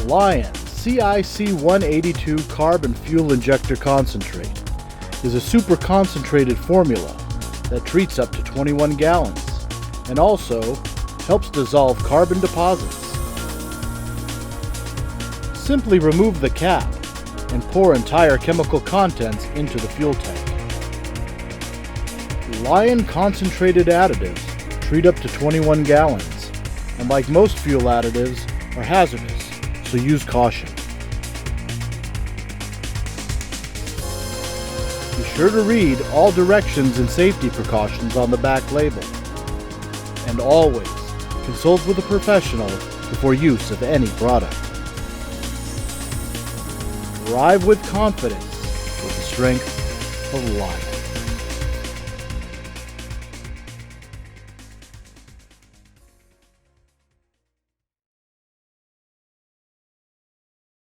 Lion CIC 182 Carb and Fuel Injector Concentrate is a super concentrated formula that treats up to 21 gallons and also helps dissolve carbon deposits. Simply remove the cap and pour entire chemical contents into the fuel tank. Lion concentrated additives treat up to 21 gallons, and like most fuel additives, are hazardous, so use caution. Be sure to read all directions and safety precautions on the back label, and always consult with a professional before use of any product. Drive with confidence with the strength of Lion.